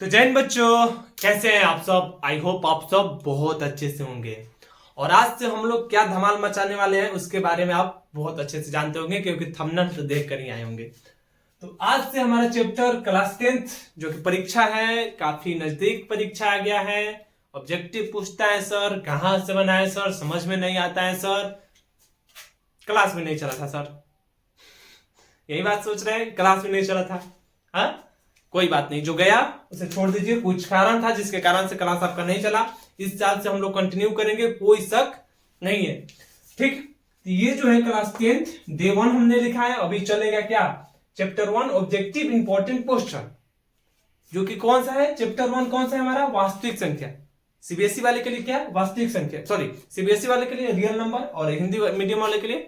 तो जय हिंद बच्चों, कैसे हैं आप सब। आई होप आप सब बहुत अच्छे से होंगे। और आज से हम लोग क्या धमाल मचाने वाले हैं उसके बारे में आप बहुत अच्छे से जानते होंगे, क्योंकि थंबनेल तो देख कर ही आए होंगे। तो आज से हमारा चैप्टर क्लास 10th जो कि परीक्षा है, काफी नजदीक परीक्षा आ गया है। ऑब्जेक्टिव पूछता है सर, कहां से बना है सर, समझ में नहीं आता है सर, क्लास में नहीं चला था सर, यही बात सोच रहे हैं, क्लास में नहीं चला था। हाँ, कोई बात नहीं, जो गया उसे छोड़ दीजिए। कुछ कारण था जिसके कारण से क्लास आपका नहीं चला। इस साल से हम लोग कंटिन्यू करेंगे, कोई शक नहीं है। ठीक, तो ये जो है क्लास 10th डे 1 हमने लिखा है। अभी चलेगा क्या, चैप्टर 1 ऑब्जेक्टिव इंपॉर्टेंट क्वेश्चन, जो कि कौन सा है, चैप्टर 1 कौन सा है हमारा, वास्तविक संख्या। सीबीएसई वाले के लिए क्या, वास्तविक संख्या, सॉरी सीबीएसई वाले के लिए रियल नंबर, और हिंदी मीडियम वाले के लिए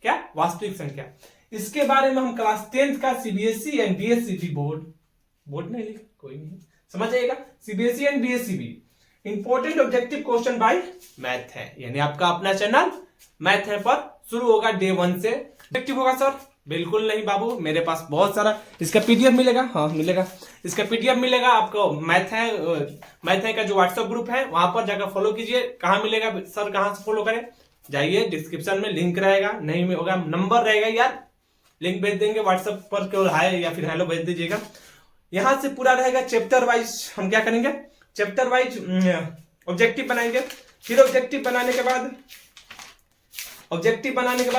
क्या, वास्तविक संख्या। इसके बारे में हम क्लास 10th का सीबीएसई एंड बीएसईबी बोर्ड नहीं लिखा, कोई नहीं, समझ आएगा। CBSE and BSEB important objective question by math है, यानी आपका अपना चैनल मैथ है पर शुरू होगा डे 1 से। ऑब्जेक्टिव होगा सर, बिल्कुल नहीं बाबू, मेरे पास बहुत सारा इसका पीडीएफ मिलेगा। हाँ मिलेगा, इसका पीडीएफ मिलेगा आपको। मैथ है का जो व्हाट्सएप ग्रुप है वहां पर जाकर फॉलो कीजिए। कहाँ मिलेगा सर, कहां से फॉलो करें, जाइए डिस्क्रिप्शन में लिंक रहेगा, नहीं होगा नंबर रहेगा यार, लिंक भेज देंगे व्हाट्सएप पर, केवल हाय या फिर हेलो भेज दीजिएगा। यहां से पूरा रहेगा चैप्टर वाइज, हम क्या करेंगे चैप्टर वाइज ऑब्जेक्टिव बनाएंगे। फिर ऑब्जेक्टिव बनाने के बाद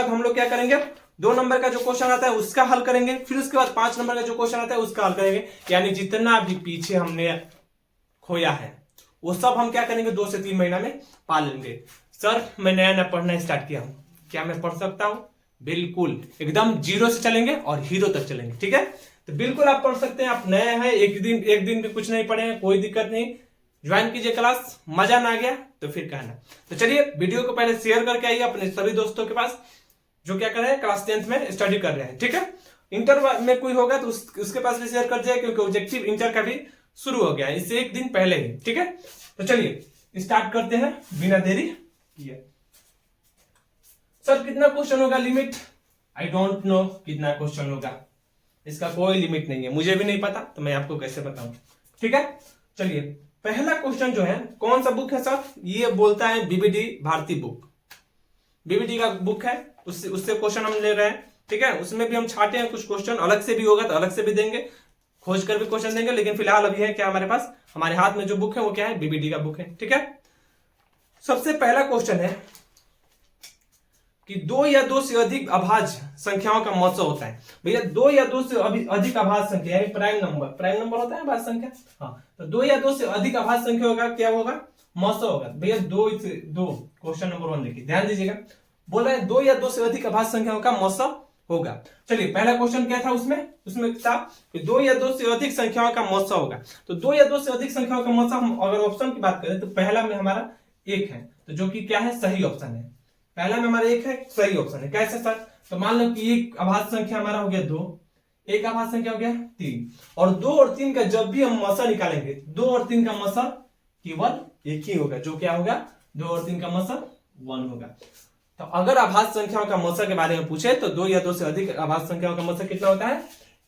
हम लोग क्या करेंगे, 2 नंबर का जो क्वेश्चन आता है उसका हल करेंगे। फिर उसके बाद 5 नंबर का जो क्वेश्चन आता है उसका हल करेंगे। यानी जितना भी पीछे हमने खोया है वो सब हम क्या करेंगे 2 से 3 महीना में पा लेंगे। सर मैं नया पढ़ना स्टार्ट किया हूं, क्या मैं पढ़ सकता हूं? बिल्कुल, एकदम जीरो से चलेंगे और हीरो तक चलेंगे। ठीक है, तो बिल्कुल आप पढ़ सकते हैं। आप नए हैं, एक दिन भी कुछ नहीं पढ़े हैं, कोई दिक्कत नहीं, ज्वाइन कीजिए क्लास। मजा ना आ गया तो फिर कहना। तो चलिए वीडियो को पहले शेयर करके आइए अपने सभी दोस्तों के पास जो क्या कर रहे हैं, क्लास 10th में स्टडी कर रहे हैं। ठीक है, इंटर में कोई होगा तो उसके पास भी शेयर कर दिया, क्योंकि ऑब्जेक्टिव इंटर का भी शुरू हो गया है इससे 1 दिन पहले ही। ठीक है, तो चलिए स्टार्ट करते हैं बिना देरी किए। सर कितना क्वेश्चन होगा, लिमिट आई डोंट नो कितना क्वेश्चन होगा, इसका कोई लिमिट नहीं है, मुझे भी नहीं पता, तो मैं आपको कैसे बताऊं। ठीक है, चलिए पहला क्वेश्चन जो है, कौन सा बुक है सर, ये बोलता है बीबीडी भारती बुक, बीबीडी का बुक है, उससे क्वेश्चन हम ले रहे हैं। ठीक है, उसमें भी हम छाटे हैं कुछ क्वेश्चन, अलग से भी होगा तो अलग से भी देंगे, खोज कर भी क्वेश्चन देंगे, लेकिन फिलहाल अभी है क्या हमारे पास, हमारे हाथ में जो बुक है वो क्या है, बीबीडी का बुक है। ठीक है, सबसे पहला क्वेश्चन है कि 2 या 2 से अधिक अभाज्य संख्याओं का मौसा होता है। भैया 2 या 2 से अधिक अभाज्य संख्या यानी प्राइम नंबर होता है अभाज्य संख्या। हाँ, तो 2 या 2 से अधिक अभाज्य संख्या होगा, क्या होगा, मौसा होगा। भैया 2 से 2, क्वेश्चन नंबर 1 देखिए, ध्यान दीजिएगा, बोल रहे हैं 2 या 2 से अधिक अभाज्य संख्याओं का मौसा होगा। चलिए पहला क्वेश्चन क्या था, उसमें था कि 2 या 2 से अधिक संख्याओं का मौसा होगा। तो 2 या 2 से अधिक संख्याओं का मौसा, हम अगर ऑप्शन की बात करें तो पहला में हमारा 1 है, तो जो कि क्या है, सही ऑप्शन है। पहला में हमारा 1 है, सही ऑप्शन है। कैसे सर, तो मान लो कि एक अभाज्य संख्या हमारा हो गया 2, एक अभाज्य संख्या हो गया 3, और 2 और 3 का जब भी हम मौसा निकालेंगे, 2 और 3 का मौसा केवल एक ही होगा, जो क्या होगा, 2 और 3 का मौसा 1 होगा। तो अगर अभाज्य संख्याओं का मौसा के बारे में पूछे तो 2 या 2 से अधिक अभाज्य संख्याओं का मौसा कितना होता है,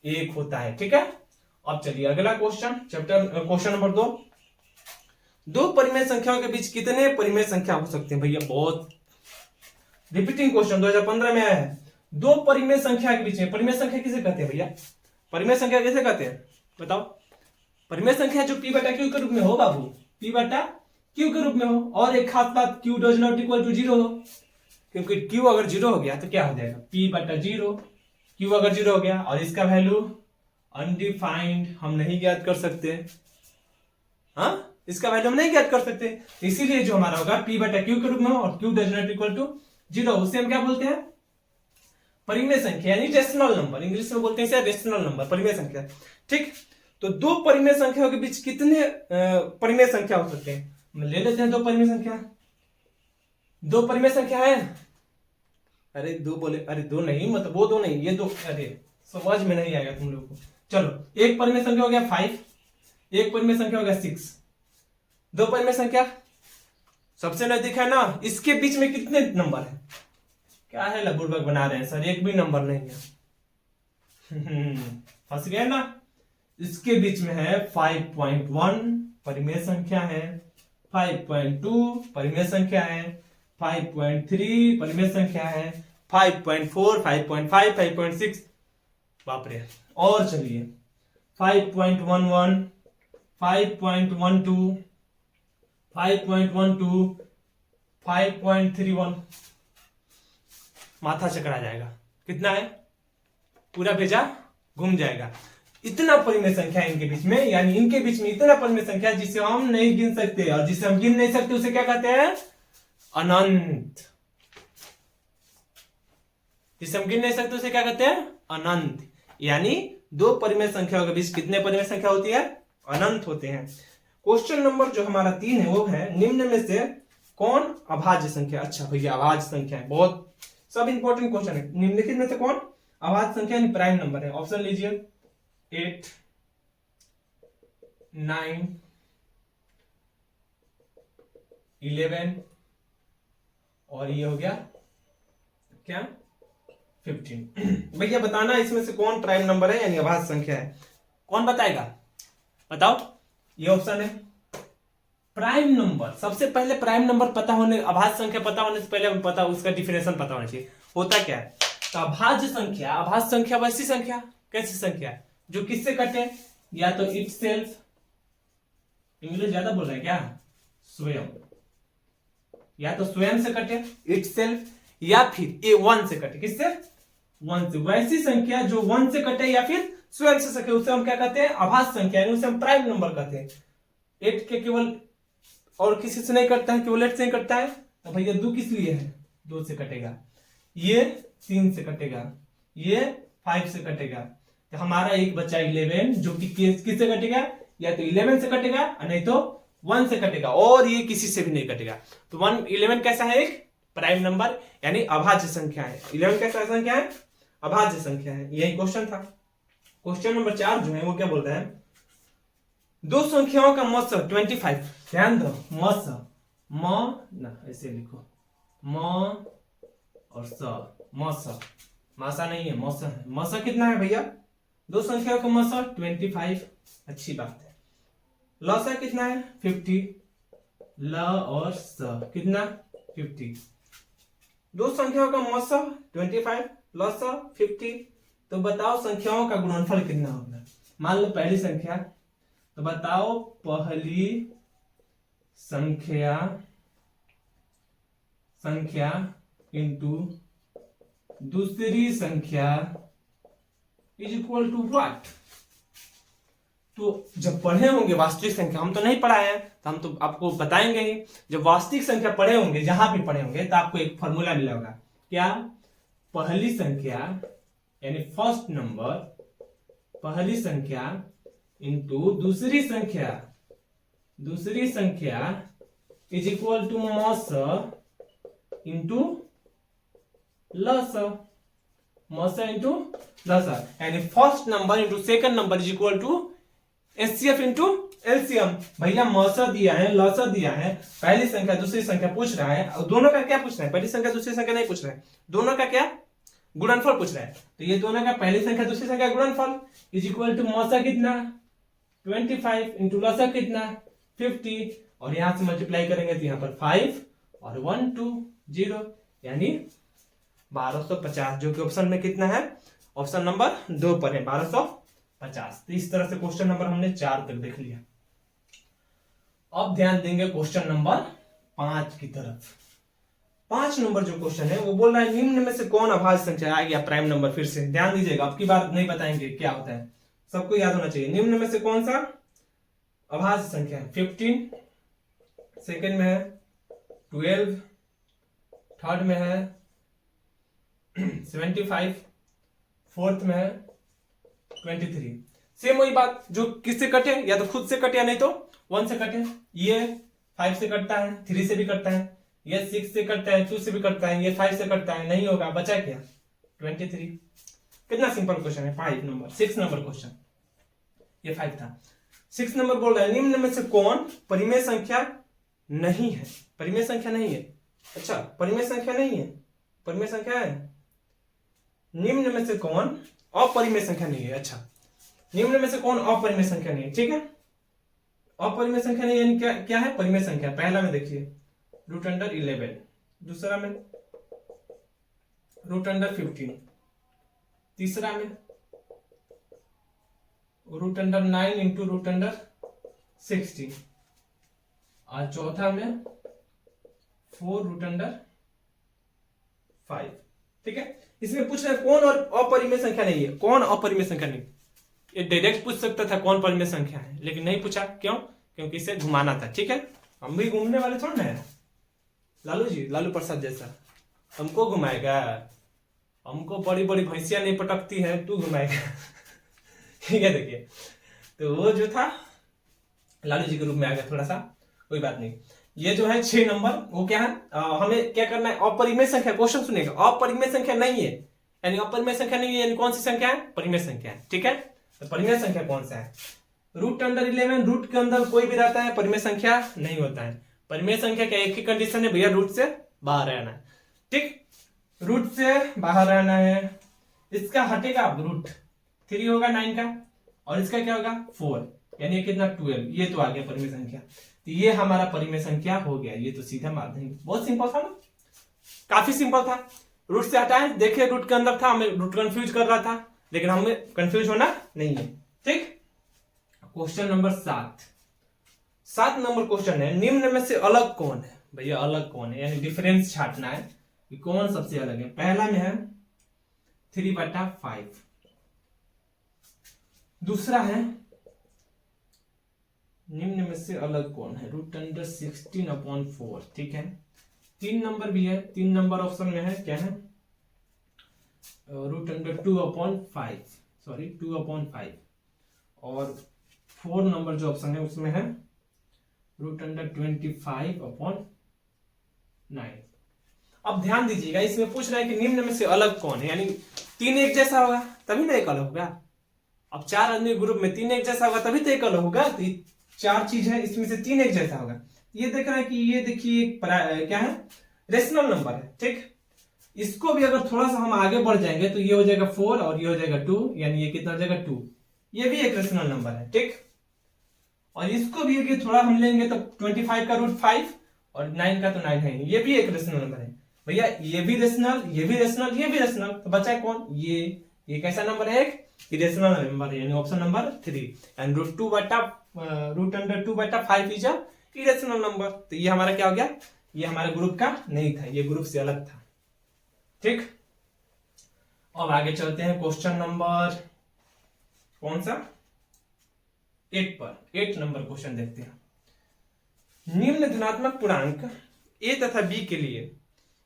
1 होता है। ठीक है, अब चलिए अगला क्वेश्चन, क्वेश्चन नंबर 2 परिमेय संख्याओं के बीच कितने परिमेय संख्या हो सकते हैं। भैया बहुत रिपीटिंग क्वेश्चन 2015 में आया है। 2 परिमेय संख्या के बीच में, परिमेय संख्या किसे कहते हैं भैया, परिमेय संख्या किसे कहते हैं बताओ। परिमेय संख्या जो p बटा q के रूप में हो बाबू, p बटा q के रूप में हो, और एक खास बात, q does not equal to 0 हो, क्योंकि q अगर 0 हो गया तो क्या हो जाएगा, p बटा 0, q अगर 0 हो गया और इसका वैल्यू अनडिफाइंड, हम नहीं ज्ञात कर सकते। हाँ, इसका वैल्यू हम नहीं ज्ञात कर सकते, इसीलिए जो हमारा होगा p बटा q के रूप में हो और q does not equal to 0, उससे हम क्या बोलते हैं, परिमेय संख्या, यानी रेशनल नंबर, इंग्लिश में बोलते हैं इसे रेशनल नंबर, परिमेय संख्या। ठीक, तो 2 परिमेय संख्याओं के बीच कितने परिमेय संख्या हो सकते हैं, ले लेते हैं 2 परिमेय संख्या। 2 परिमेय संख्या है, अरे 2 बोले, अरे 2 नहीं, मतलब वो 2 नहीं, ये 2, अरे समझ में नहीं आएगा तुम लोग को। चलो, एक परिमेय संख्या हो गया 5, एक परिमेय संख्या हो गया 6, 2 परिमेय संख्या सबसे नजदीक है ना, इसके बीच में कितने नंबर है, क्या है लगभग बना रहे हैं सर, एक भी नंबर नहीं है। फंस गए ना, इसके बीच में है 5.1 परिमेय संख्या है, 5.2 परिमेय संख्या है, 5.3 परिमेय संख्या है, 5.4, 5.5, 5.6, बाप रे। और चलिए 5.11, 5.12, 5.12, 5.31, माथा चकरा जाएगा। कितना है? पूरा भेजा घूम जाएगा। इतना परिमेय संख्या है इनके बीच में, यानी इनके बीच में इतना परिमेय संख्या जिसे हम नहीं गिन सकते, और जिसे हम गिन नहीं सकते उसे क्या कहते हैं? अनंत। जिसे हम गिन नहीं सकते उसे क्या कहते हैं? अनंत। यानी दो परिमेय संख्याओं के बीच कितने परिमेय संख्या होती है? अनंत होते हैं। क्वेश्चन नंबर जो हमारा 3 है वो है, निम्न में से कौन अभाज्य संख्या? अच्छा भैया, अभाज्य संख्या है, बहुत सब इंपॉर्टेंट क्वेश्चन है। निम्नलिखित में से कौन अभाज्य संख्या यानी प्राइम नंबर है? ऑप्शन लीजिए 8, 9, 11 और ये हो गया क्या? 15। भैया बताना इसमें से कौन प्राइम नंबर है यानी अभाज्य संख्या है? कौन बताएगा? बताओ। ये ऑप्शन है प्राइम नंबर। सबसे पहले प्राइम नंबर पता होने, अभाज्य संख्या पता होने से पहले हमें पता उसका डिफिनेशन पता होना चाहिए। होता क्या है? तो अभाज्य संख्या वैसी संख्या, कैसी संख्या जो किससे कटे? या तो इट सेल्फ, इंग्लिश ज्यादा बोल रहे हैं क्या? स्वयं, या तो स्वयं से कटे इट सेल्फ, या फिर ए 1 से कटे। किससे? 1 से। वैसी संख्या जो 1 से कटे या फिर स्वयं से सके उसे हम क्या कहते हैं? अभाज्य संख्या, उसे हम प्राइम नंबर कहते हैं। 8 के केवल और किसी से नहीं कटता है, केवल 8 से ही कटता है। तो भैया 2 किस लिए है? 2 से कटेगा, ये 3 से कटेगा, ये 5 से कटेगा। तो हमारा एक बचा 11 जो कि किससे कटेगा? या तो 11 से कटेगा नहीं तो 1 से कटेगा, और ये किसी से भी नहीं कटेगा। तो 11 कैसा है? एक प्राइम नंबर यानी अभाज्य संख्या है। 11 कैसा संख्या है? अभाज्य संख्या है। यही क्वेश्चन था। क्वेश्चन नंबर 4 जो है वो क्या बोल रहा है? दो संख्याओं का मस 25, ध्यान दो, मस ना ऐसे लिखो, म और स, मस, मासा नहीं है, मस है। मस कितना है भैया? दो संख्याओं का मस 25, अच्छी बात है। लसा कितना है? 50, ल और स कितना? 50। दो संख्याओं का मस 25, लसा 50। तो बताओ संख्याओं का गुणनफल कितना होगा? मान लो पहली संख्या, तो बताओ पहली संख्या इंटू दूसरी संख्या इज इक्वल टू व्हाट? तो जब पढ़े होंगे वास्तविक संख्या, हम तो नहीं पढ़ाए हैं तो हम तो आपको बताएंगे ही। जब वास्तविक संख्या पढ़े होंगे, जहां भी पढ़े होंगे, तो आपको एक फॉर्मूला मिला होगा। क्या? पहली संख्या यानी फर्स्ट नंबर, पहली संख्या इंटू दूसरी संख्या इज इक्वल टू मस इंटू लस, मस इंटू लस, यानी first number into second number is equal to HCF into LCM. भैया मस दिया है, लस दिया है, पहली संख्या दूसरी संख्या पूछ रहा है, और दोनों का क्या पूछ रहा है? पहली संख्या दूसरी संख्या नहीं पूछ रहा है, दोनों का क्या? गुणनफल पूछ रहा है। तो ये दोनों का पहली संख्या दूसरी संख्या गुणनफल इज इक्वल टू मसा कितना? 25 इंटू लसा कितना? 50, और यहां से मल्टीप्लाई करेंगे तो यहाँ पर 5 और 1 2 0 यानी 1250, जो कि ऑप्शन में कितना है? ऑप्शन नंबर 2 पर है 1250। तो इस तरह से क्वेश्चन नंबर हमने 4 तक देख लिया। अब ध्यान देंगे क्वेश्चन नंबर 5 की तरफ। 5 नंबर जो क्वेश्चन है वो बोल रहा है निम्न में से कौन अभाज्य संख्या? आ गया प्राइम नंबर। फिर से ध्यान दीजिएगा, अब की बार नहीं बताएंगे क्या होता है, सबको याद होना चाहिए। निम्न में से कौन सा अभाज्य संख्या है? 15, सेकंड में है 12, थर्ड में है 75, फोर्थ में है 23। सेम वही बात, जो किससे कटे? या तो खुद से कटे या नहीं तो 1 से कटे। ये 5 से कटता है, 3 से भी कटता है, ये 6 से कटता है, 2 से भी कटता है, ये 5 से कटता है, नहीं होगा, बचा क्या? 23। कितना सिंपल क्वेश्चन है। 6 नंबर क्वेश्चन, ये 5 था। 6 नंबर बोल रहा है निम्न में से कौन परिमेय संख्या नहीं है? परिमेय संख्या नहीं है। अच्छा, परिमेय संख्या नहीं है, परिमेय संख्या है। निम्न में से कौन अपरिमेय संख्या नहीं है? अच्छा, निम्न में से कौन अपरिमेय संख्या नहीं है, ठीक है। अपरिमेय संख्या नहीं यानी क्या क्या है, परिमेय संख्या। पहला में देखिए √11, दूसरा में √15, तीसरा में √9 इंटू √16 और चौथा में 4√5, ठीक है। इसमें पूछ रहे हैं कौन और अपरिमेय संख्या नहीं है, कौन अपरिमेय संख्या नहीं। ये डायरेक्ट पूछ सकता था कौन परिमेय संख्या है, लेकिन नहीं पूछा, क्यों? क्योंकि इसे घुमाना था, ठीक है। हम भी घूमने वाले थोड़ा ना है, लालू जी, लालू प्रसाद जैसा हमको घुमाएगा, हमको बड़ी बड़ी भैंसियां नहीं पटकती है, तू घुमाएगा ठीक है। देखिए तो वो जो था लालू जी के रूप में आ गया थोड़ा सा, कोई बात नहीं। ये जो है 6 नंबर, वो क्या है, हमें क्या करना है, अपरिमेय संख्या। क्वेश्चन सुनेगा, अपरिमेय संख्या नहीं है यानी अपरिमेय संख्या नहीं है यानी कौन सी संख्या है, परिमेय संख्या है, ठीक है। तो परिमेय संख्या कौन सा है, √11, रूट के अंदर कोई भी रहता है, परिमेय संख्या नहीं होता है। परिमेय संख्या का एक ही कंडीशन है भैया, रूट से बाहर रहना है, ठीक। रूट से बाहर रहना है, इसका हटेगा अब √3 होगा 9 का, और इसका क्या होगा 4, यानी कितना 12, ये तो आ गया परिमेय संख्या। तो ये हमारा परिमेय संख्या हो गया, ये तो सीधा माध्यमिक, बहुत सिंपल था ना, काफी सिंपल था। रूट से हटाए, देखिए रूट के अंदर था, हमें रूट कंफ्यूज कर रहा था, लेकिन हमें कंफ्यूज होना नहीं है, ठीक। क्वेश्चन नंबर 7 नंबर क्वेश्चन है, निम्न में से अलग कौन है। भैया अलग कौन है यानी डिफरेंस छाटना है कि कौन सबसे अलग है। पहला में है 3/5, दूसरा है निम्न में से अलग कौन है, √16/4, ठीक है। 3 नंबर भी है, 3 नंबर ऑप्शन में है क्या है, √2/5, सॉरी 2/5, और 4 नंबर जो ऑप्शन है उसमें है √25/9। अब ध्यान दीजिएगा, इसमें पूछ रहा है कि निम्न में से अलग कौन है, यानी 3 एक जैसा होगा तभी ना एक अलग होगा। अब 4 आदमी ग्रुप में 3 एक जैसा होगा तभी तो एक अलग होगा। तो 4 चीज है, इसमें से 3 एक जैसा होगा। ये देख रहा है कि ये देखिए क्या है, रेशनल नंबर है, ठीक। इसको भी अगर थोड़ा सा हम आगे बढ़ जाएंगे तो ये हो जाएगा 4 और ये हो जाएगा 2, यानी ये कितना हो जाएगा 2। ये भी एक रेशनल नंबर है, ठीक। और इसको भी अगर थोड़ा हम लेंगे तो 25 का √5 और 9 का तो 9 है, ये भी एक रेशनल नंबर है भैया। ये भी रेशनल, ये भी रेशनल, ये भी रेशनल, तो बचा है कौन, ये कैसा नंबर है, एक इरेशनल नंबर है, यानी option number 3। And √2/5 is a irrational number. तो ये हमारा क्या हो गया, ये हमारे ग्रुप का नहीं था, ये ग्रुप से अलग था, ठीक। अब आगे चलते हैं क्वेश्चन नंबर कौन सा, 8 पर। 8 नंबर क्वेश्चन देखते हैं। निम्न धनात्मक पूर्णांक a तथा b के लिए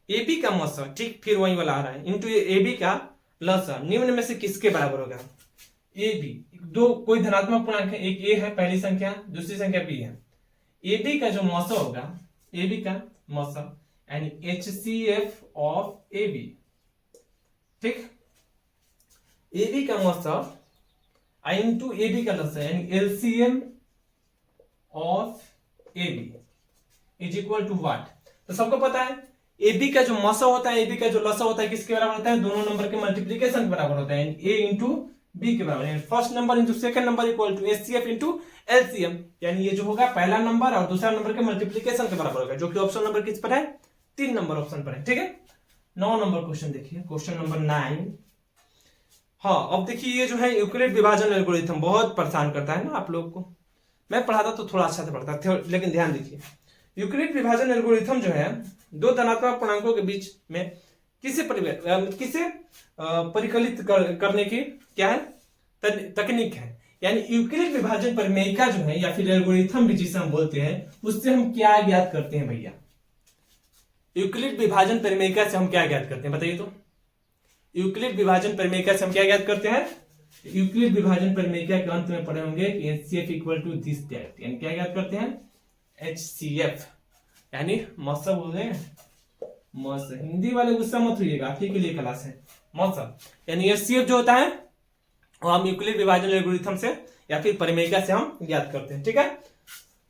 ab का मौसा, ठीक, फिर वही वाला आ रहा है, इंटू ab का लसा निम्न में से किसके बराबर होगा। ab दो कोई धनात्मक पूर्णांक है, एक a है पहली संख्या, दूसरी संख्या b है। ab का जो मौसा होगा, ab का मौसा यानी HCF ऑफ AB, ठीक। AB का मौसा इंटू AB का लसा यानी LCM of AB is equal to what. तो सबको पता है AB का जो मौसा होता है, AB का जो लसा होता है किसके बराबर होता है, दोनों नंबर के मल्टीप्लीकेशन के बराबर होता है, A इंटू B के बराबर, यानी first number into second number equal to HCF into LCM, यानी ये जो होगा पहला नंबर और दूसरा नंबर के मल्टीप्लीकेशन के बराबर होगा, जो कि ऑप्शन नंबर किस पर है, 3 नंबर ऑप्शन पर है, ठीक है। 9 नंबर क्वेश्चन देखिए, क्वेश्चन नंबर 9। हाँ, अब देखिए ये जो है यूक्लिड विभाजन एल्गोरिथम बहुत परेशान करता है ना आप लोग को। मैं पढ़ाता तो थोड़ा अच्छा से पढ़ता था, लेकिन ध्यान दीजिए, यूक्लिड विभाजन एल्गोरिथम जो है दो धनात्मक पूर्णांकों के बीच में किसे परिकलित करने की क्या है, तकनीक है। यानी यूक्लिड विभाजन परिमेयिका जो है या फिर एल्गोरिथम भी जिसे हम बोलते हैं, उससे हम क्या ज्ञात करते हैं भैया। यूक्लिड विभाजन परिमेयिका से हम क्या ज्ञात करते हैं, बताइए तो। यूक्लिड विभाजन परिमेयिका से हम क्या ज्ञात करते हैं, यूक्लिड विभाजन परिमेयिका के अंत में पढ़े होंगे HCF equal to this that, यानी क्या ज्ञात करते हैं, HCF, यानी मौसा बोल रहे हैं, मौसा। हिंदी वाले गुस्सा मत होइएगा, आप ही के लिए क्लास है, मौसा। यानी HCF जो होता है वो हम यूक्लिड विभाजन एल्गोरिथम से या फिर परिमेयिका से हम ज्ञात करते हैं, ठीक है।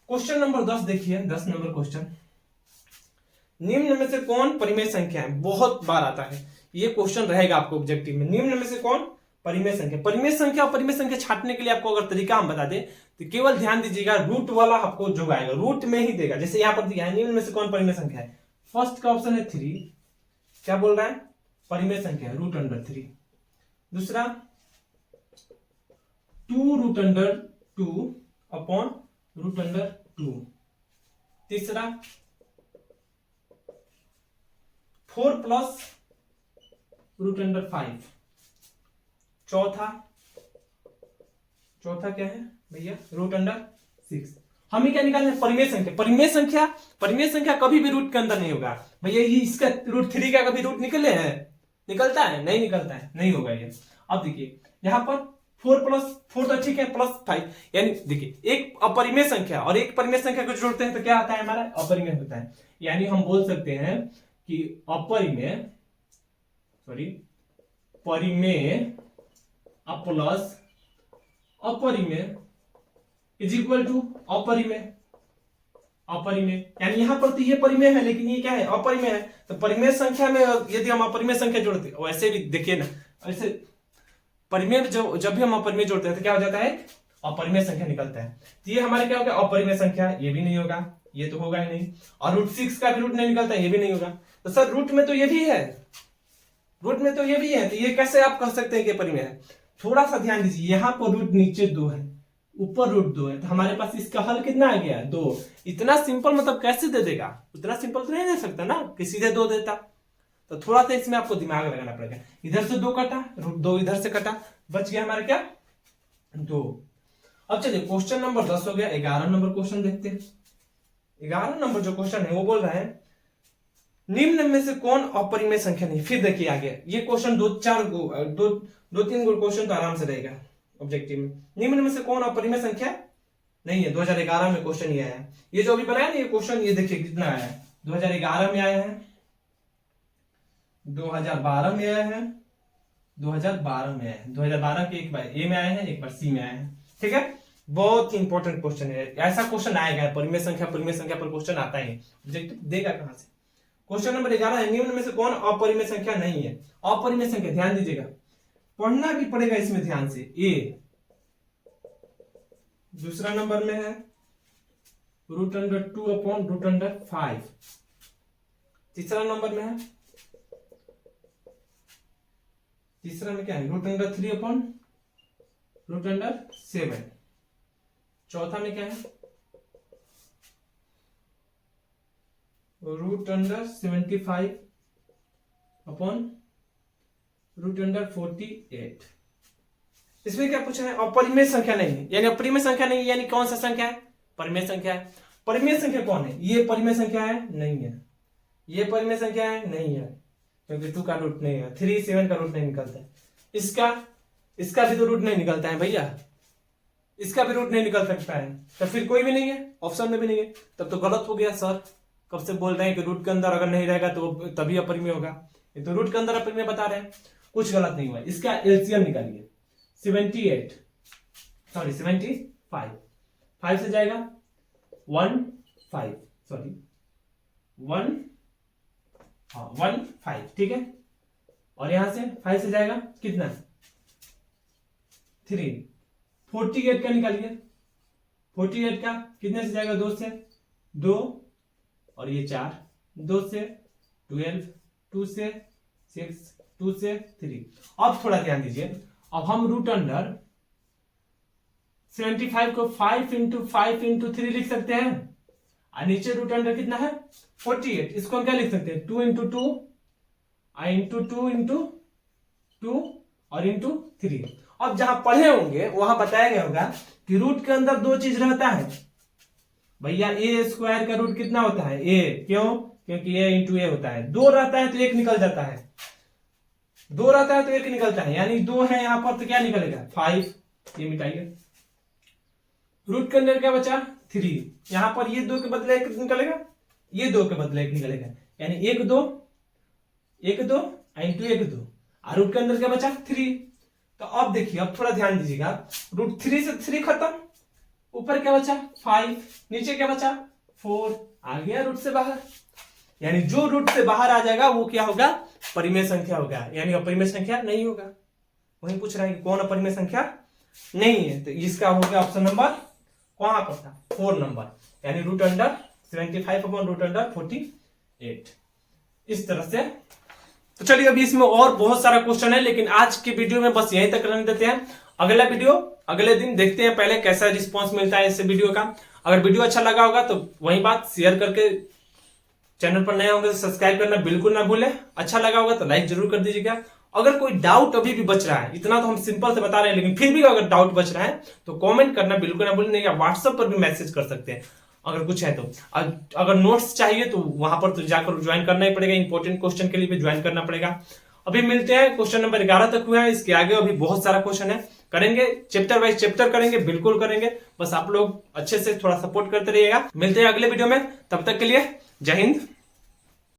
क्वेश्चन नंबर 10 देखिए, 10 नंबर क्वेश्चन। निम्न में से कौन परिमेय संख्या है, बहुत बार आता है ये क्वेश्चन, रहेगा आपको ऑब्जेक्टिव में। निम्न में से कौन परिमेय संख्या और परिमेय संख्या छांटने के लिए आपको अगर तरीका हम बता दें तो केवल ध्यान दीजिएगा, रूट वाला आपको जो आएगा रूट में ही देगा। जैसे यहां पर दिया है निम्न में से कौन परिमेय संख्या है, फर्स्ट का ऑप्शन है 3, क्या बोल रहा है, परिमेय संख्या है √3। दूसरा 2√2 अपॉन √2। तीसरा 4 प्लस √5। चौथा क्या है भैया, √6। हम ही क्या निकालना है, परिमेय संख्या कभी भी रूट के अंदर नहीं होगा भैया। ये इसका √3 का कभी रूट निकलता है, नहीं निकलता है, नहीं होगा ये। अब देखिए यहां पर 4 तो ठीक है, +5, यानी देखिए एक अपरिमेय संख्या और एक परिमेय संख्या को जोड़ते हैं तो क्या आता है हमारा, अपरिमेय होता है। यानी हम बोल सकते हैं कि परिमेय प्लस अपरिमेय इज इक्वल टू अपरिमेय। यानी यहां पर तो ये परिमेय है लेकिन ये क्या है, अपरिमेय है। तो परिमेय संख्या में यदि हम अपरिमेय संख्या जोड़ते हैं, वैसे भी देखिए ना, ऐसे परिमेय जब भी हम अपरिमेय जोड़ते हैं तो क्या हो जाता है, अपरिमेय संख्या निकलता है। तो ये हमारे क्या होगा, अपरिमेय संख्या, ये भी नहीं होगा, ये तो होगा ही नहीं। और √6 का भी रूट नहीं निकलता, ये भी नहीं होगा। तो सर रूट में तो ये भी है, तो ये कैसे आप कह सकते हैं कि परिमेय है। थोड़ा सा ध्यान दीजिए, यहाँ पर रूट नीचे 2 है, ऊपर √2 है, तो हमारे पास इसका हल कितना आ गया, 2। इतना सिंपल मतलब कैसे दे देगा, उतना सिंपल तो नहीं दे सकता ना कि सीधे 2 देता। तो थोड़ा सा इसमें आपको दिमाग लगाना पड़ेगा। इधर से 2 कटा, √2 इधर से कटा, बच गया हमारा क्या, 2। अब चलिए क्वेश्चन नंबर 10 हो गया। 11 नंबर क्वेश्चन देखते हैं। 11 नंबर जो क्वेश्चन है वो बोल रहा है निम्न में से कौन अपरिमेय संख्या नहीं। फिर देखिए आगे ये क्वेश्चन 2-3 क्वेश्चन तो आराम से रहेगा ऑब्जेक्टिव में। निम्न में से कौन अपरिमेय संख्या नहीं है, 2011 में क्वेश्चन ये आया है। ये जो अभी बनाया ना ये क्वेश्चन, ये देखिए कितना आया है, 2011 में आया है, 2012 में आया है, 2012 में आया है। 2012 के एक बार ए में आया है, एक बार सी में आया है। ठीक है, बहुत इंपॉर्टेंट क्वेश्चन है। ऐसा क्वेश्चन आएगा, परिमेय संख्या पर क्वेश्चन आता है, ऑब्जेक्टिव देगा कहां से। क्वेश्चन नंबर 11 है निम्न में से कौन अपरिमेय संख्या नहीं है। अपरिमेय संख्या ध्यान दीजिएगा, पढ़ना भी पड़ेगा इसमें ध्यान से। ए दूसरा नंबर में है √2 अपॉन √5। तीसरा नंबर में है, तीसरा में क्या है, √3 अपॉन √7। चौथा में क्या है, √75 अपॉन √48। इसमें क्या पूछा है, अपरिमेय संख्या नहीं है। यानी अपरिमेय संख्या नहीं है, यानी कौन सा संख्या है, परिमेय संख्या है। परिमेय संख्या कौन है, ये परिमेय संख्या है, नहीं है। ये परिमेय संख्या है, नहीं है, क्योंकि 2 का रूट नहीं है, 3, 7 का रूट नहीं निकलता है। इसका भी तो रूट नहीं निकलता है भैया, इसका भी रूट नहीं निकल सकता है। तो फिर कोई भी नहीं है, ऑप्शन में भी नहीं है, तब तो गलत हो गया। सर कब से बोल रहे हैं कि रूट के अंदर अगर नहीं रहेगा तो तभी अपरिमेय होगा, ये तो रूट के अंदर अपरिमेय बता रहे हैं, कुछ गलत नहीं हुआ। इसका एलसीएम निकालिए, 75 5 से जाएगा 15 ठीक है। और यहां से 5 से जाएगा कितना, 3। 48 का निकालिए, 48 का कितने से जाएगा, 2 से 2 और ये 4, 2 से 12, 2 से 6, 2 से 3। अब थोड़ा ध्यान दीजिए, अब हम √75 को 5 × 5 × 3 लिख सकते हैं, और नीचे √, कितना है 48, इसको हम क्या लिख सकते हैं, 2 × 2 × 2 × 2 और × 3। अब जहां पढ़े होंगे वहां बताया गया होगा कि रूट के अंदर 2 चीज रहता है भैया। a² का रूट कितना होता है, a, क्यों, क्योंकि a × a होता है। 2 रहता है तो 1 निकल जाता है, 2 रहता है तो 1 निकलता है, यानी 2 है यहां पर तो क्या निकलेगा, 5। ये मिटाइए, रूट के अंदर क्या बचा, 3। यहां पर ये 2 के बदले 1 निकलेगा, ये 2 के बदले 1 निकलेगा, यानी 1 2 1 2 × 1 2, और रूट के अंदर क्या बचा, 3। तो अब देखिए, अब थोड़ा ध्यान दीजिएगा, √3 से 3 खत्म, ऊपर क्या बचा 5, नीचे क्या बचा 4, आ गया रूट से बाहर। यानी जो रूट से बाहर आ जाएगा वो क्या होगा, परिमेय संख्या होगा, यानी अपरिमेय संख्या नहीं होगा। वही पूछ रहा है कि कौन अपरिमेय संख्या नहीं है, तो इसका हो गया ऑप्शन नंबर कहां पर था, 4 नंबर, यानी √75/√48 इस तरह से। तो चलिए अभी इसमें और बहुत सारा क्वेश्चन है, लेकिन आज की वीडियो में बस यहीं तक रहने देते हैं। अगला वीडियो अगले दिन देखते हैं पहले कैसा रिस्पांस मिलता है इस वीडियो का। अगर वीडियो अच्छा लगा होगा तो वही बात शेयर करके, चैनल पर नए होंगे तो सब्सक्राइब करना बिल्कुल ना भूलें, अच्छा लगा होगा तो लाइक जरूर कर दीजिएगा। अगर कोई डाउट अभी भी बच रहा है, इतना तो हम सिंपल से बता रहे हैं, लेकिन फिर भी अगर डाउट बच रहा है तो कमेंट करना बिल्कुल ना भूलें, नहीं या व्हाट्सएप पर भी मैसेज कर सकते हैं अगर कुछ है तो। अगर नोट्स चाहिए तो वहां पर तो जाकर ज्वाइन करना ही पड़ेगा, इंपॉर्टेंट क्वेश्चन के लिए भी ज्वाइन करना पड़ेगा। अभी मिलते हैं, क्वेश्चन नंबर 11 तक हुआ है, इसके आगे अभी बहुत सारा क्वेश्चन है, करेंगे चैप्टर वाइज चैप्टर करेंगे, बिल्कुल करेंगे। बस आप लोग अच्छे से थोड़ा सपोर्ट करते रहिएगा। मिलते हैं अगले वीडियो में, तब तक के लिए जय हिंद।